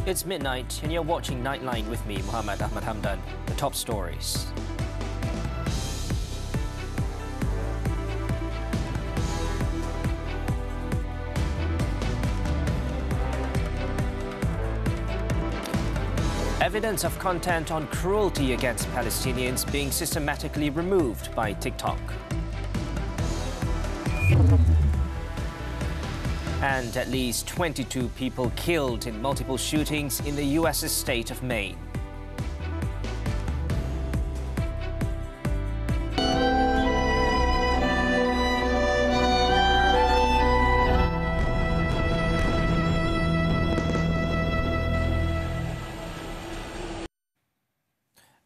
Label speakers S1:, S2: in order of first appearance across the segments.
S1: It's midnight and you're watching Nightline with me, Muhammed, Ahmad, Hamdan. The top stories. Evidence of content on cruelty against Palestinians being systematically removed by TikTok. And at least 22 people killed in multiple shootings in the U.S.'s state of Maine.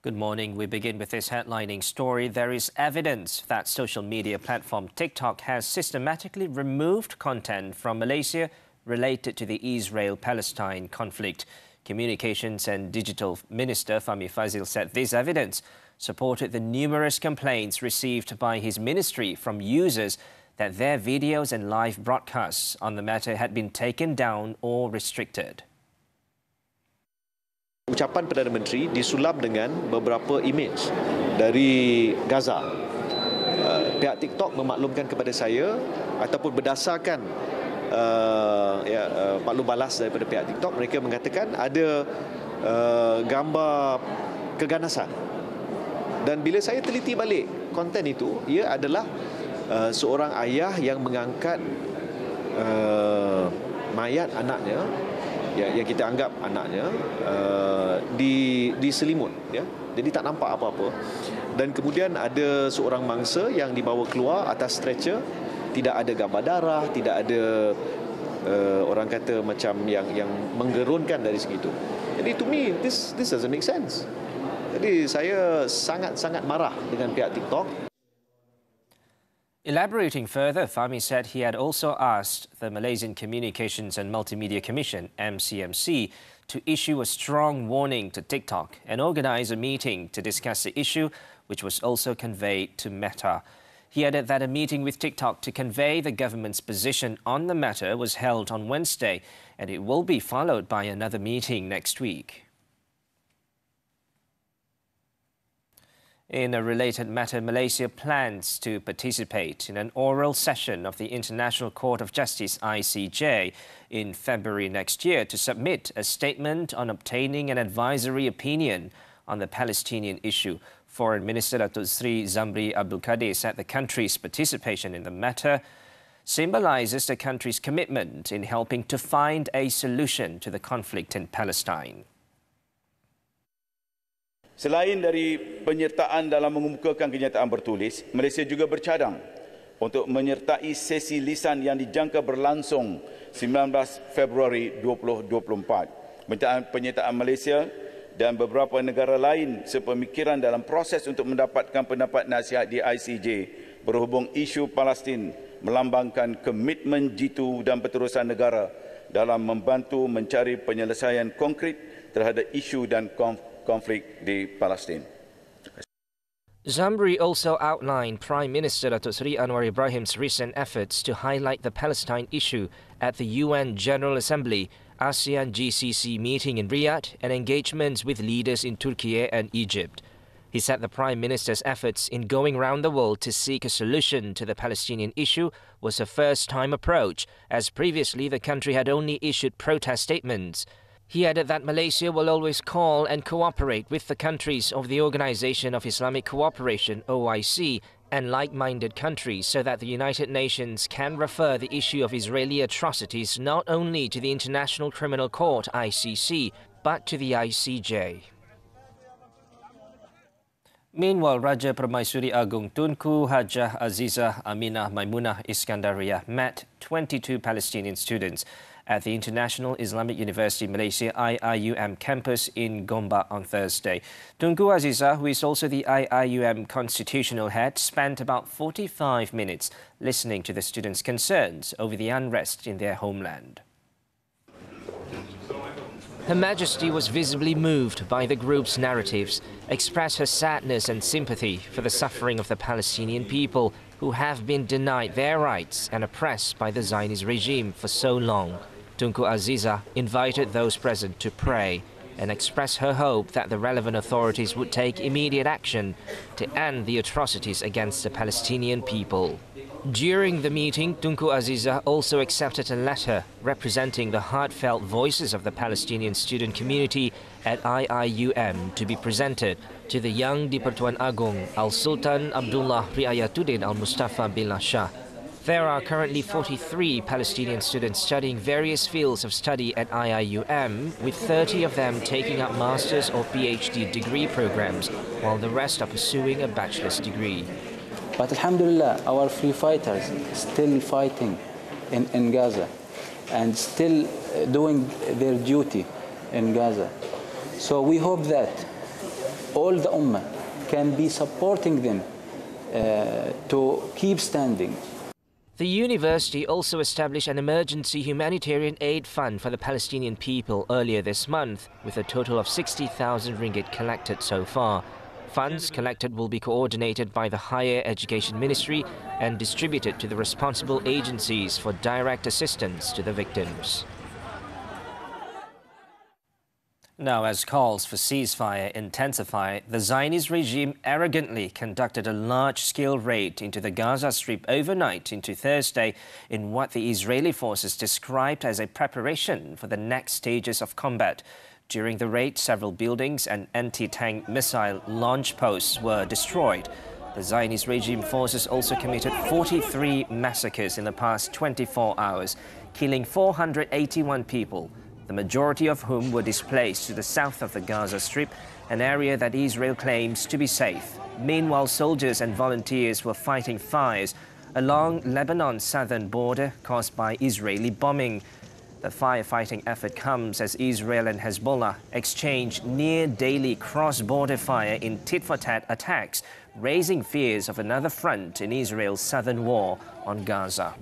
S1: Good morning. We begin with this headlining story. There is evidence that social media platform TikTok has systematically removed content from Malaysia related to the Israel-Palestine conflict. Communications and Digital Minister Fahmi Fazil said this evidence supported the numerous complaints received by his ministry from users that their videos and live broadcasts on the matter had been taken down or restricted.
S2: Ucapan Perdana Menteri disulap dengan beberapa imej dari Gaza. Pihak TikTok memaklumkan kepada saya ataupun berdasarkan maklum balas daripada pihak TikTok, mereka mengatakan ada gambar keganasan. Dan bila saya teliti balik konten itu, ia adalah seorang ayah yang mengangkat mayat anaknya, yang kita anggap anaknya, di selimut, ya. Jadi tak nampak apa-apa. Dan kemudian ada seorang mangsa yang dibawa keluar atas stretcher, tidak ada gambar darah, tidak ada orang kata macam yang menggerunkan dari segitu. Jadi to me this doesn't make sense. Jadi saya sangat-sangat marah dengan pihak TikTok.
S1: Elaborating further, Fahmi said he had also asked the Malaysian Communications and Multimedia Commission, MCMC, to issue a strong warning to TikTok and organise a meeting to discuss the issue, which was also conveyed to Meta. He added that a meeting with TikTok to convey the government's position on the matter was held on Wednesday, and it will be followed by another meeting next week. In a related matter, Malaysia plans to participate in an oral session of the International Court of Justice ICJ in February next year to submit a statement on obtaining an advisory opinion on the Palestinian issue. Foreign Minister Datuk Sri Zamri Abdul Kadir said the country's participation in the matter symbolises the country's commitment in helping to find a solution to the conflict in Palestine.
S3: Selain dari penyertaan dalam mengemukakan kenyataan bertulis, Malaysia juga bercadang untuk menyertai sesi lisan yang dijangka berlangsung 19 Februari 2024. Penyertaan Malaysia dan beberapa negara lain sepemikiran dalam proses untuk mendapatkan pendapat nasihat di ICJ berhubung isu Palestin melambangkan komitmen jitu dan berterusan negara dalam membantu mencari penyelesaian konkret terhadap isu dan konflik di Palestin.
S1: Zamri also outlined Prime Minister Datuk Seri Anwar Ibrahim's recent efforts to highlight the Palestine issue at the UN General Assembly, ASEAN GCC meeting in Riyadh, and engagements with leaders in Turkey and Egypt. He said the Prime Minister's efforts in going round the world to seek a solution to the Palestinian issue was a first-time approach, as previously the country had only issued protest statements. He added that Malaysia will always call and cooperate with the countries of the Organisation of Islamic Cooperation, OIC, and like-minded countries so that the United Nations can refer the issue of Israeli atrocities not only to the International Criminal Court, ICC, but to the ICJ. Meanwhile, Raja Permaisuri Agung Tunku Hajah Azizah Aminah Maimunah Iskandariyah met 22 Palestinian students at the International Islamic University Malaysia IIUM campus in Gombak on Thursday. Tunku Azizah, who is also the IIUM constitutional head, spent about 45 minutes listening to the students' concerns over the unrest in their homeland. Her Majesty was visibly moved by the group's narratives, expressed her sadness and sympathy for the suffering of the Palestinian people who have been denied their rights and oppressed by the Zionist regime for so long. Tunku Aziza invited those present to pray and expressed her hope that the relevant authorities would take immediate action to end the atrocities against the Palestinian people. During the meeting, Tunku Aziza also accepted a letter representing the heartfelt voices of the Palestinian student community at IIUM to be presented to the Yang di-Pertuan Agong Al-Sultan Abdullah Riayatuddin Al-Mustafa bin Shah. There are currently 43 Palestinian students studying various fields of study at IIUM, with 30 of them taking up master's or PhD degree programs, while the rest are pursuing a bachelor's degree.
S4: But alhamdulillah, our free fighters still fighting in Gaza and still doing their duty in Gaza. So we hope that all the Ummah can be supporting them to keep standing.
S1: The university also established an emergency humanitarian aid fund for the Palestinian people earlier this month, with a total of 60,000 ringgit collected so far. Funds collected will be coordinated by the Higher Education Ministry and distributed to the responsible agencies for direct assistance to the victims. Now, as calls for ceasefire intensify, the Zionist regime arrogantly conducted a large-scale raid into the Gaza Strip overnight into Thursday in what the Israeli forces described as a preparation for the next stages of combat. During the raid, several buildings and anti-tank missile launch posts were destroyed. The Zionist regime forces also committed 43 massacres in the past 24 hours, killing 481 people, the majority of whom were displaced to the south of the Gaza Strip, an area that Israel claims to be safe. Meanwhile, soldiers and volunteers were fighting fires along Lebanon's southern border caused by Israeli bombing. The firefighting effort comes as Israel and Hezbollah exchange near-daily cross-border fire in tit-for-tat attacks, raising fears of another front in Israel's southern war on Gaza.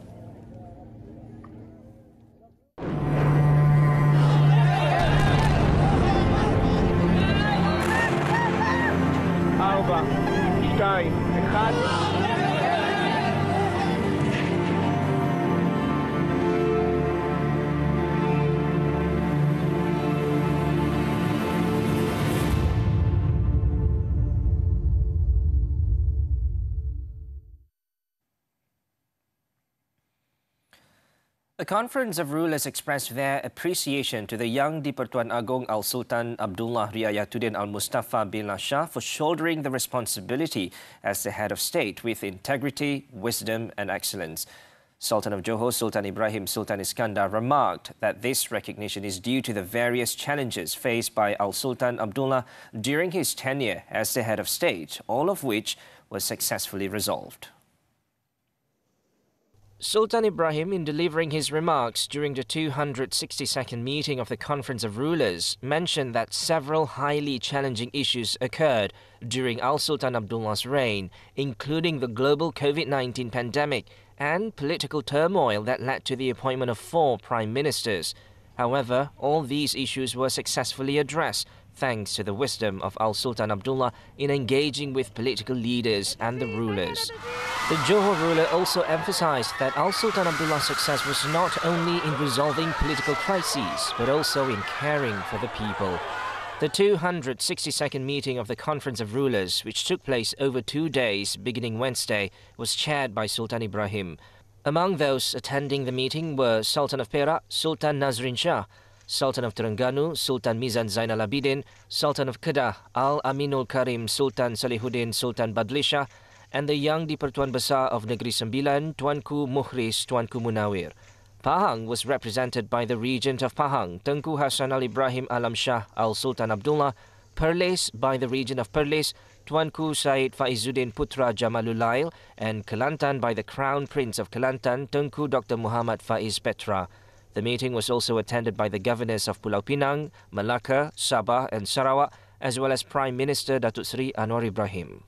S1: The Conference of Rulers expressed their appreciation to the Yang di-Pertuan Agong Al-Sultan Abdullah Riayatuddin Al-Mustafa bin Shah for shouldering the responsibility as the head of state with integrity, wisdom and excellence. Sultan of Johor Sultan Ibrahim Sultan Iskandar remarked that this recognition is due to the various challenges faced by Al-Sultan Abdullah during his tenure as the head of state, all of which was successfully resolved. Sultan Ibrahim, in delivering his remarks during the 262nd meeting of the Conference of Rulers, mentioned that several highly challenging issues occurred during Al-Sultan Abdullah's reign, including the global COVID-19 pandemic and political turmoil that led to the appointment of 4 prime ministers. However, all these issues were successfully addressed thanks to the wisdom of Al-Sultan Abdullah in engaging with political leaders and the rulers. The Johor ruler also emphasized that Al-Sultan Abdullah's success was not only in resolving political crises, but also in caring for the people. The 262nd meeting of the Conference of Rulers, which took place over 2 days beginning Wednesday, was chaired by Sultan Ibrahim. Among those attending the meeting were Sultan of Perak, Sultan Nazrin Shah, Sultan of Terengganu, Sultan Mizan Zainal Abidin, Sultan of Kedah, Al-Aminul Karim Sultan Salihuddin Sultan Badlisha, and the Yang di-Pertuan Besar of Negeri Sembilan, Tuanku Mukhris Tuanku Munawir. Pahang was represented by the Regent of Pahang, Tengku Hasan Al-Ibrahim Alam Shah Al-Sultan Abdullah, Perlis by the Regent of Perlis, Tuanku Said Faizuddin Putra Jamalulail, and Kelantan by the Crown Prince of Kelantan, Tengku Dr. Muhammad Faiz Petra. The meeting was also attended by the governors of Pulau Pinang, Malacca, Sabah and Sarawak, as well as Prime Minister Datuk Seri Anwar Ibrahim.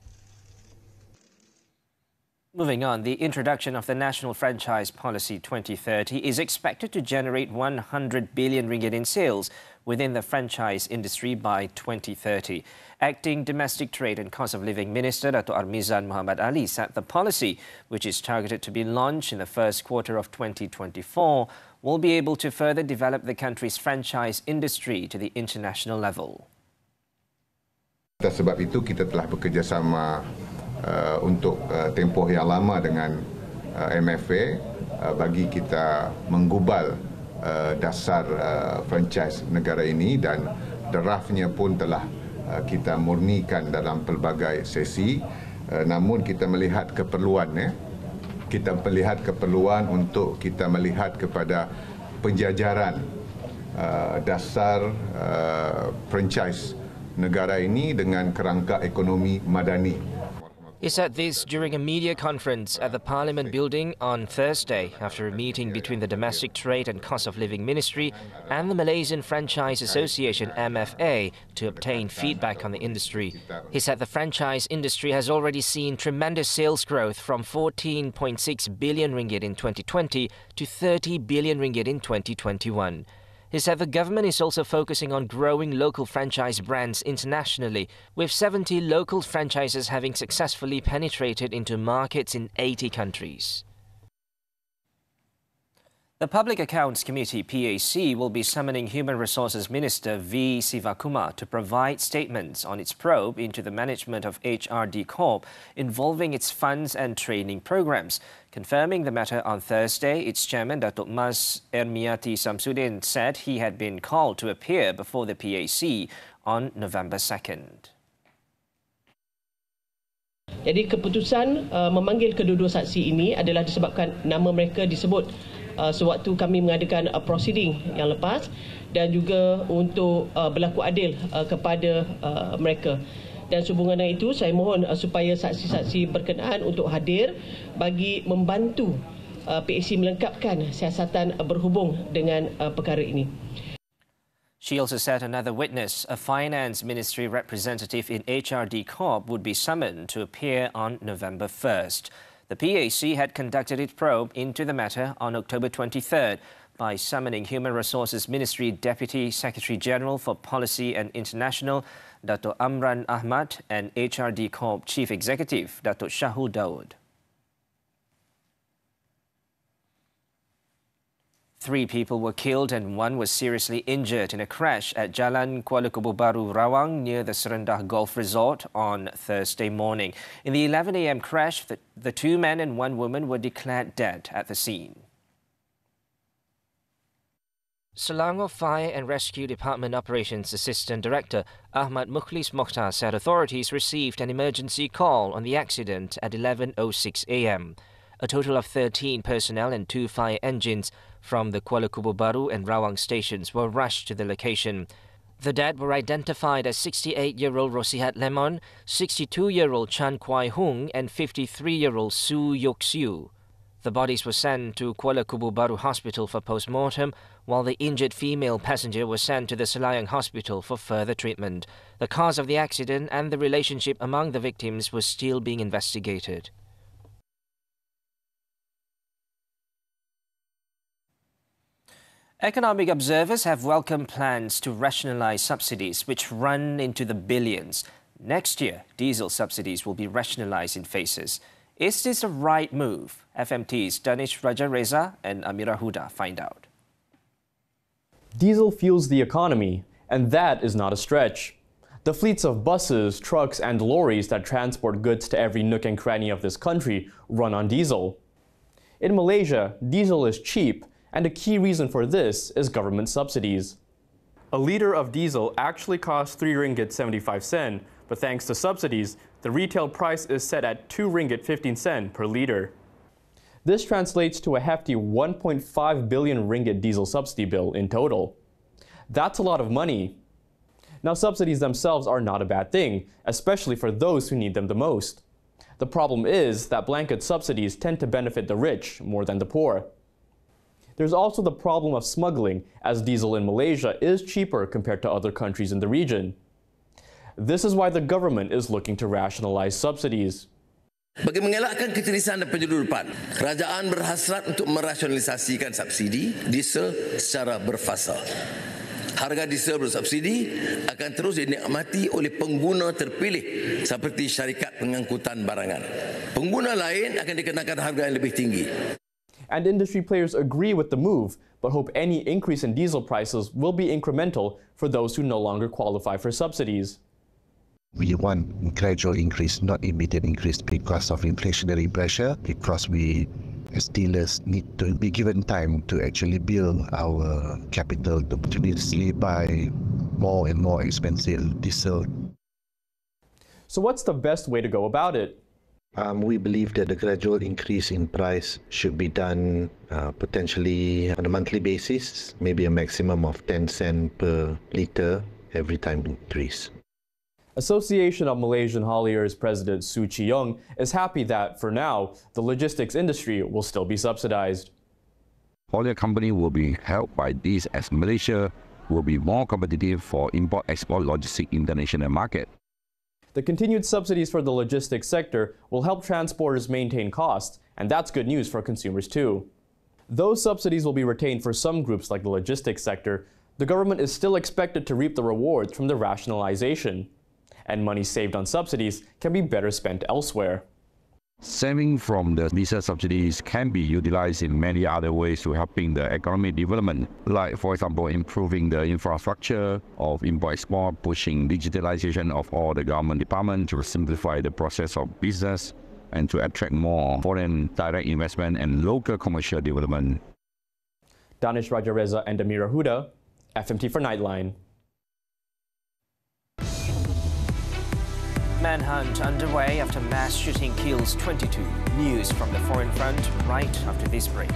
S1: Moving on, the introduction of the National Franchise Policy 2030 is expected to generate 100 billion ringgit in sales within the franchise industry by 2030. Acting Domestic Trade and Cost of Living Minister Dato' Armizan Muhammad Ali said the policy, which is targeted to be launched in the first quarter of 2024, will be able to further develop the country's franchise industry to the international level.
S5: Atas sebab itu kita telah bekerjasama untuk tempoh yang lama dengan MFA bagi kita menggubal dasar franchise negara ini, dan draftnya pun telah kita murnikan dalam pelbagai sesi. Namun kita melihat keperluan untuk kita melihat kepada penjajaran dasar franchise negara ini dengan kerangka ekonomi madani.
S1: He said this during a media conference at the Parliament building on Thursday after a meeting between the Domestic Trade and Cost of Living Ministry and the Malaysian Franchise Association MFA to obtain feedback on the industry. He said the franchise industry has already seen tremendous sales growth from 14.6 billion ringgit in 2020 to 30 billion ringgit in 2021. He said the government is also focusing on growing local franchise brands internationally, with 70 local franchises having successfully penetrated into markets in 80 countries. The Public Accounts Committee, PAC, will be summoning Human Resources Minister V. Sivakumar to provide statements on its probe into the management of HRD Corp involving its funds and training programs. Confirming the matter on Thursday, its chairman, Datuk Mas Ermiati Samsudin, said he had been called to appear before the PAC on November 2nd.
S6: Jadi keputusan memanggil kedua-dua saksi ini adalah disebabkan nama mereka disebut sewaktu kami mengadakan proceeding yang lepas, dan juga untuk berlaku adil kepada mereka. Dan sehubungan dengan itu, saya mohon supaya saksi-saksi berkenaan untuk hadir bagi membantu PAC melengkapkan siasatan berhubung dengan perkara ini.
S1: She also said another witness, a Finance Ministry representative in HRD Corp, would be summoned to appear on November 1st. The PAC had conducted its probe into the matter on October 23rd by summoning Human Resources Ministry Deputy Secretary General for Policy and International, Dato' Amran Ahmad, and HRD Corp Chief Executive, Dato' Shahul Daud. 3 people were killed and 1 was seriously injured in a crash at Jalan Kuala Kubu Baru, Rawang, near the Serendah Golf Resort on Thursday morning. In the 11 a.m. crash, the 2 men and 1 woman were declared dead at the scene. Selangor Fire and Rescue Department Operations Assistant Director Ahmad Mukhlis Mokhtar said authorities received an emergency call on the accident at 11:06 a.m. A total of 13 personnel and 2 fire engines from the Kuala Kubu Baru and Rawang stations were rushed to the location. The dead were identified as 68-year-old Rosihat Lemon, 62-year-old Chan Kwai Hung, and 53-year-old Su Yok Siu. The bodies were sent to Kuala Kubu Baru Hospital for post-mortem, while the injured female passenger was sent to the Selayang Hospital for further treatment. The cause of the accident and the relationship among the victims was still being investigated. Economic observers have welcomed plans to rationalise subsidies, which run into the billions. Next year, diesel subsidies will be rationalised in phases. Is this a right move? FMT's Danish Raja Reza and Amira Huda find out.
S7: Diesel fuels the economy, and that is not a stretch. The fleets of buses, trucks, and lorries that transport goods to every nook and cranny of this country run on diesel. In Malaysia, diesel is cheap, and a key reason for this is government subsidies. A litre of diesel actually costs 3 ringgit 75 sen, but thanks to subsidies, the retail price is set at 2 ringgit 15 sen per litre. This translates to a hefty 1.5 billion ringgit diesel subsidy bill in total. That's a lot of money. Now, subsidies themselves are not a bad thing, especially for those who need them the most. The problem is that blanket subsidies tend to benefit the rich more than the poor. There's also the problem of smuggling, as diesel in Malaysia is cheaper compared to other countries in the region. This is why the government is looking to rationalize subsidies.
S8: Bagi mengelakkan ketirisan dan penyeludupan, kerajaan berhasrat untuk merasionalisasikan subsidi diesel secara berfasa. Harga diesel bersubsidi akan terus dinikmati oleh pengguna terpilih seperti syarikat pengangkutan barangan. Pengguna lain akan dikenakan harga yang lebih tinggi.
S7: And industry players agree with the move, but hope any increase in diesel prices will be incremental for those who no longer qualify for subsidies.
S9: We want gradual increase, not immediate increase because of inflationary pressure, because we as dealers need to be given time to actually build our capital to continuously buy more and more expensive diesel.
S7: So what's the best way to go about it?
S9: We believe that the gradual increase in price should be done potentially on a monthly basis, maybe a maximum of 10 cents per litre every time increase.
S7: Association of Malaysian Hauliers President Su Chi-young is happy that, for now, the logistics industry will still be subsidized.
S10: Haulier company will be helped by this as Malaysia will be more competitive for import-export logistics international market.
S7: The continued subsidies for the logistics sector will help transporters maintain costs, and that's good news for consumers too. Though subsidies will be retained for some groups like the logistics sector, the government is still expected to reap the rewards from the rationalisation. And money saved on subsidies can be better spent elsewhere.
S10: Saving from the diesel subsidies can be utilized in many other ways to helping the economic development, like, for example, improving the infrastructure of import-export, pushing digitalization of all the government departments to simplify the process of business, and to attract more foreign direct investment and local commercial development.
S7: Danish Rajareza and Amira Huda, FMT for Nightline.
S1: Manhunt underway after mass shooting kills 22. News from the foreign front right after this break.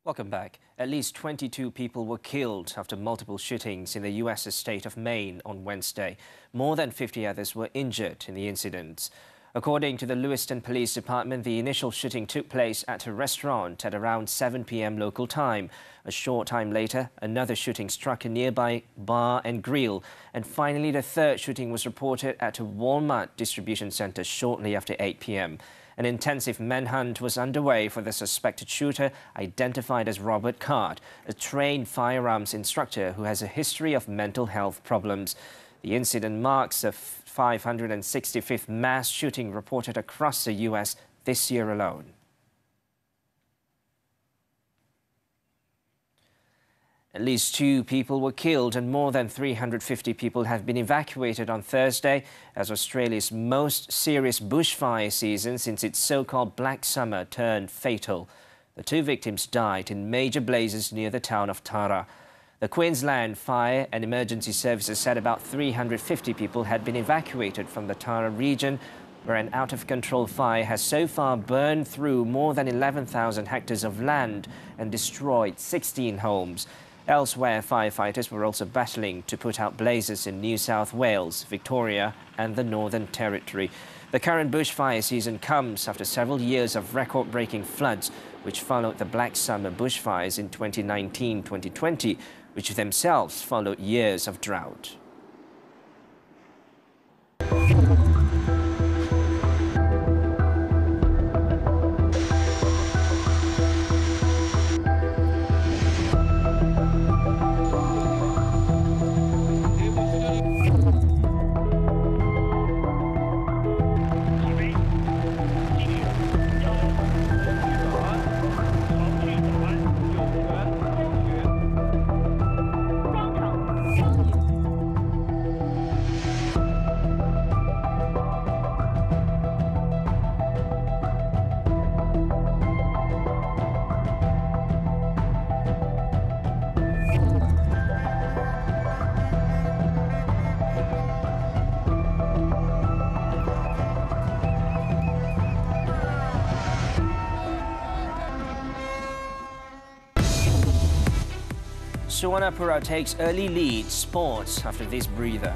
S1: Welcome back. At least 22 people were killed after multiple shootings in the U.S. state of Maine on Wednesday. More than 50 others were injured in the incidents. According to the Lewiston Police Department, the initial shooting took place at a restaurant at around 7 p.m. local time. A short time later, another shooting struck a nearby bar and grill. And finally, the third shooting was reported at a Walmart distribution center shortly after 8 p.m. An intensive manhunt was underway for the suspected shooter, identified as Robert Card, a trained firearms instructor who has a history of mental health problems. The incident marks the 565th mass shooting reported across the U.S. this year alone. At least 2 people were killed and more than 350 people have been evacuated on Thursday as Australia's most serious bushfire season since its so-called Black Summer turned fatal. The 2 victims died in major blazes near the town of Tara. The Queensland Fire and Emergency Services said about 350 people had been evacuated from the Tara region, where an out-of-control fire has so far burned through more than 11,000 hectares of land and destroyed 16 homes. Elsewhere, firefighters were also battling to put out blazes in New South Wales, Victoria and the Northern Territory. The current bushfire season comes after several years of record-breaking floods, which followed the Black Summer bushfires in 2019-2020, which themselves followed years of drought. Suvarnapura takes early lead. Sports after this breather.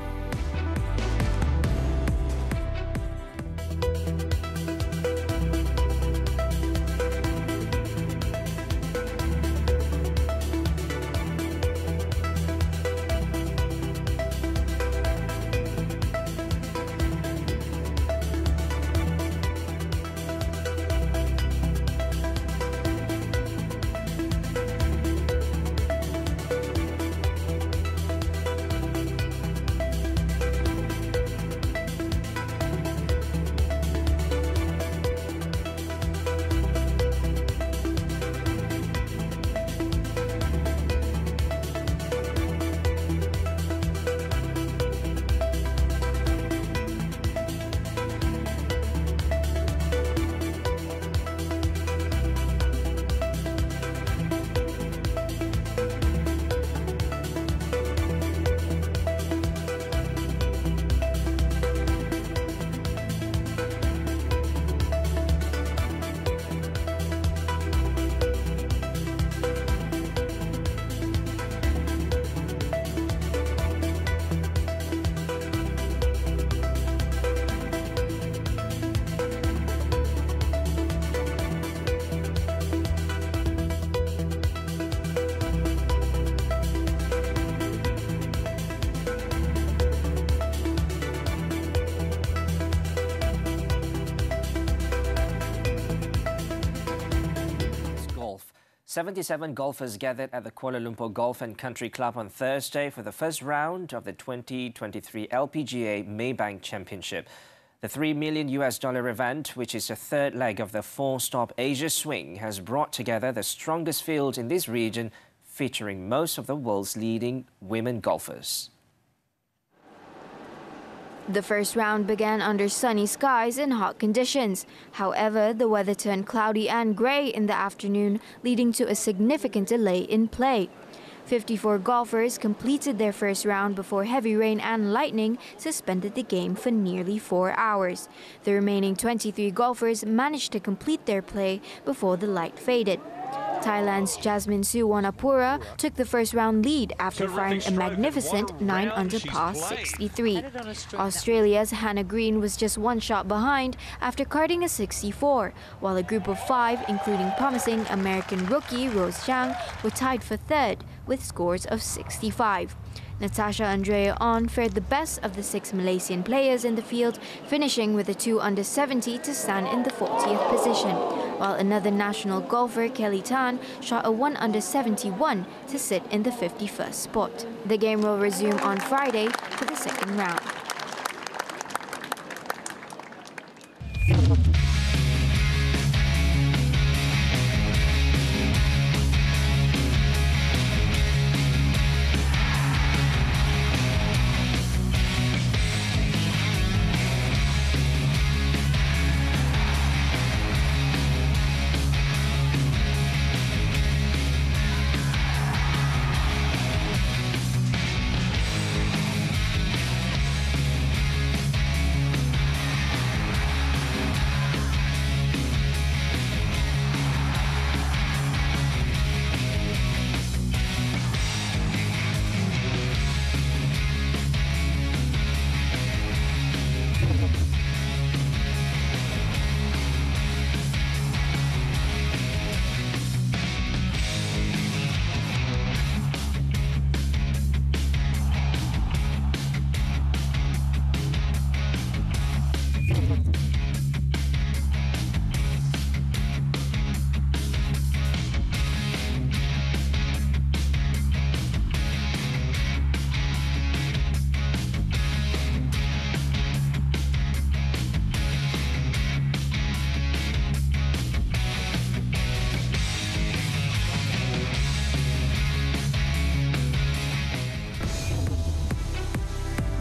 S1: Golf. 77 golfers gathered at the Kuala Lumpur Golf and Country Club on Thursday for the first round of the 2023 LPGA Maybank Championship. The $3 million event, which is the third leg of the four-stop Asia Swing, has brought together the strongest field in this region, featuring most of the world's leading women golfers.
S11: The first round began under sunny skies and hot conditions. However, the weather turned cloudy and grey in the afternoon, leading to a significant delay in play. 54 golfers completed their first round before heavy rain and lightning suspended the game for nearly 4 hours. The remaining 23 golfers managed to complete their play before the light faded. Thailand's Jasmine Suvarnapura took the first round lead after firing a magnificent 9 under par 63. Australia's Hannah Green was just one shot behind after carding a 64, while a group of 5, including promising American rookie Rose Zhang, were tied for third with scores of 65. Natasha Andrea On fared the best of the 6 Malaysian players in the field, finishing with a 2 under 70 to stand in the 40th position, while another national golfer, Kelly Tan, shot a 1 under 71 to sit in the 51st spot. The game will resume on Friday for the second round.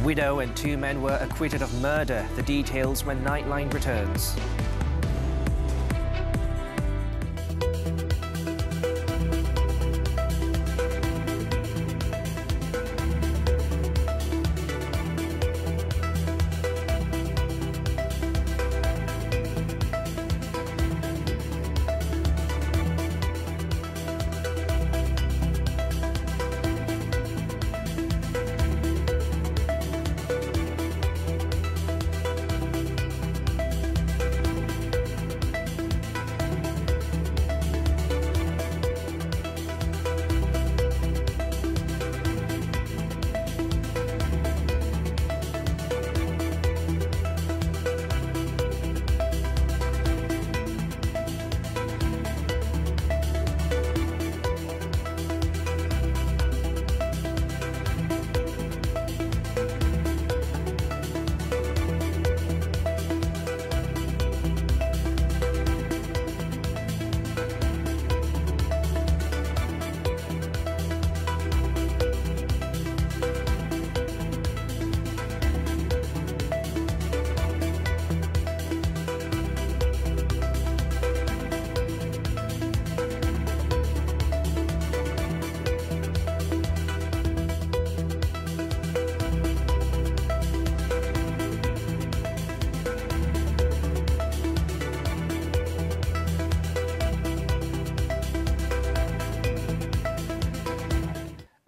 S1: Widow and 2 men were acquitted of murder. The details when Nightline returns.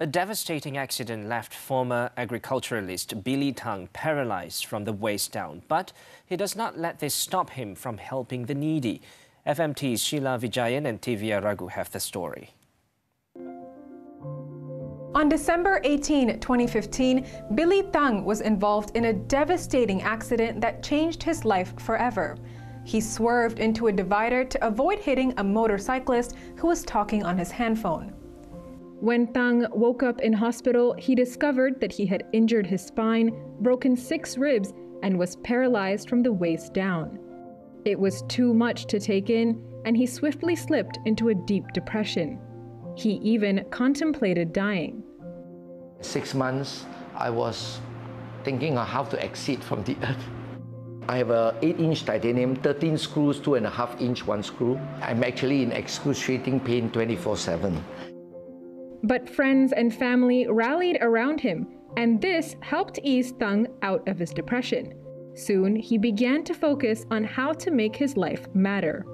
S1: A devastating accident left former agriculturalist Billy Tong paralyzed from the waist down, but he does not let this stop him from helping the needy. FMT's Sheila Vijayan and Tivia Raghu have the story.
S12: On December 18, 2015, Billy Tong was involved in a devastating accident that changed his life forever. He swerved into a divider to avoid hitting a motorcyclist who was talking on his handphone. When Tong woke up in hospital, he discovered that he had injured his spine, broken 6 ribs, and was paralyzed from the waist down. It was too much to take in, and he swiftly slipped into a deep depression. He even contemplated dying.
S13: 6 months, I was thinking of how to exit from the earth. I have a 8-inch titanium, 13 screws, 2.5-inch one screw. I'm actually in excruciating pain 24/7.
S12: But friends and family rallied around him, and this helped ease Tong out of his depression. Soon, he began to focus on how to make his life matter.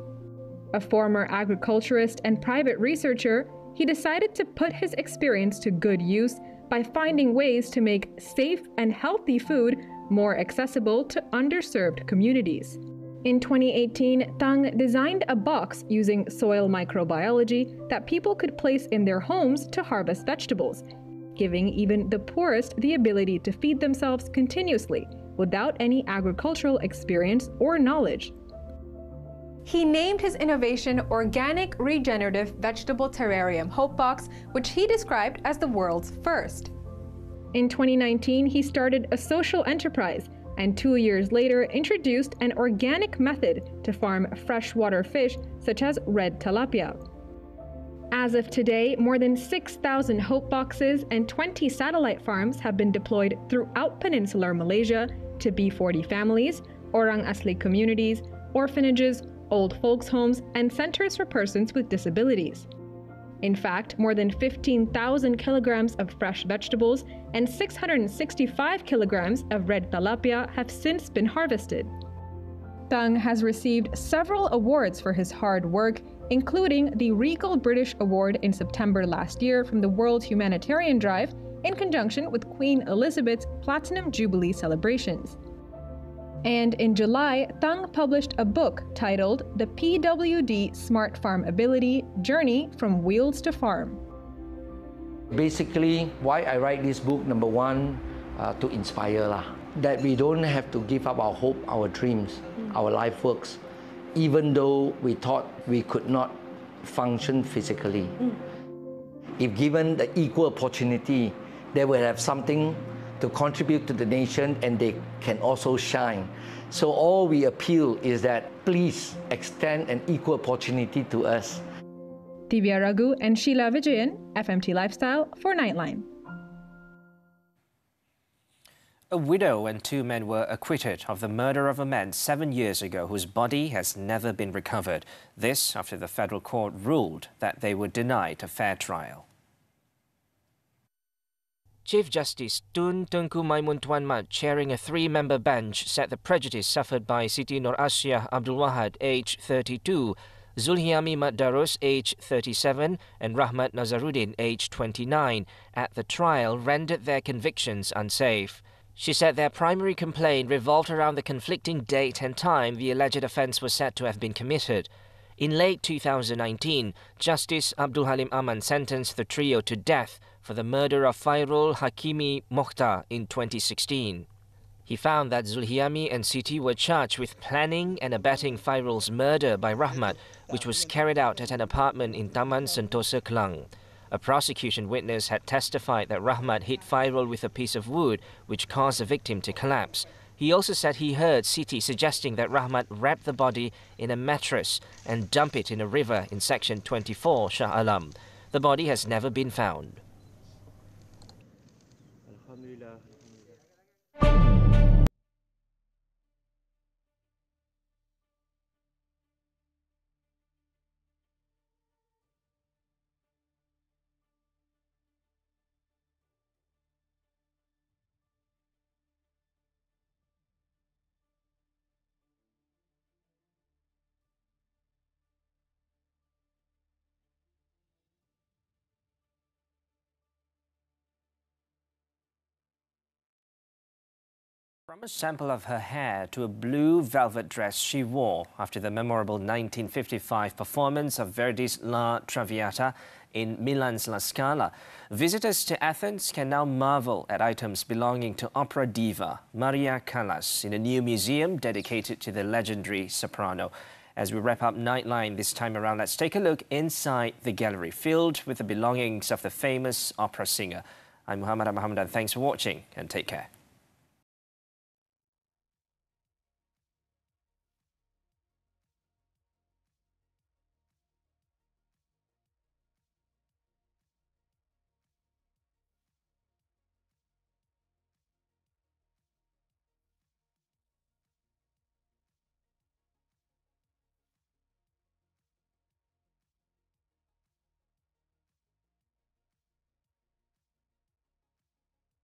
S12: A former agriculturist and private researcher, he decided to put his experience to good use by finding ways to make safe and healthy food more accessible to underserved communities. In 2018, Tong designed a box using soil microbiology that people could place in their homes to harvest vegetables, giving even the poorest the ability to feed themselves continuously without any agricultural experience or knowledge. He named his innovation Organic Regenerative Vegetable Terrarium Hope Box, which he described as the world's first. In 2019, he started a social enterprise, and 2 years later introduced an organic method to farm freshwater fish such as red tilapia. As of today, more than 6,000 Hope Boxes and 20 satellite farms have been deployed throughout peninsular Malaysia to B40 families, Orang Asli communities, orphanages, old folks' homes, and centers for persons with disabilities. In fact, more than 15,000 kilograms of fresh vegetables and 665 kilograms of red tilapia have since been harvested. Tong has received several awards for his hard work, including the Regal British Award in September last year from the World Humanitarian Drive in conjunction with Queen Elizabeth's Platinum Jubilee celebrations. And in July, Tong published a book titled The PWD Smart Farm Ability Journey from Wheels to Farm.
S13: Basically, why I write this book, number one, to inspire that we don't have to give up our hope, our dreams, our life works, even though we thought we could not function physically. If given the equal opportunity, they will have something to contribute to the nation, and they can also shine. So all we appeal is that please extend an equal opportunity to us.
S12: Tivia Raghu and Sheila Vijayan, FMT Lifestyle for Nightline.
S1: A widow and 2 men were acquitted of the murder of a man 7 years ago whose body has never been recovered. This after the federal court ruled that they were denied a fair trial. Chief Justice Tun Tengku Maimun Tuan Mat, chairing a 3-member bench, said the prejudice suffered by Siti Nur Asyah Abdul Wahad, age 32, Zulhiami Mat Darus, age 37, and Rahmat Nazaruddin, age 29, at the trial rendered their convictions unsafe. She said their primary complaint revolved around the conflicting date and time the alleged offence was said to have been committed. In late 2019, Justice Abdul Halim Aman sentenced the trio to death for the murder of Fairul Hakimi Mokhtar in 2016. He found that Zulhiami and Siti were charged with planning and abetting Fairul's murder by Rahmat, which was carried out at an apartment in Taman Sentosa, Kelang. A prosecution witness had testified that Rahmat hit Fairul with a piece of wood, which caused the victim to collapse. He also said he heard Siti suggesting that Rahmat wrap the body in a mattress and dump it in a river in Section 24 Shah Alam. The body has never been found. From a sample of her hair to a blue velvet dress she wore after the memorable 1955 performance of Verdi's La Traviata in Milan's La Scala, visitors to Athens can now marvel at items belonging to opera diva Maria Callas in a new museum dedicated to the legendary soprano. As we wrap up Nightline this time around, let's take a look inside the gallery filled with the belongings of the famous opera singer. I'm Muhammed and thanks for watching and take care.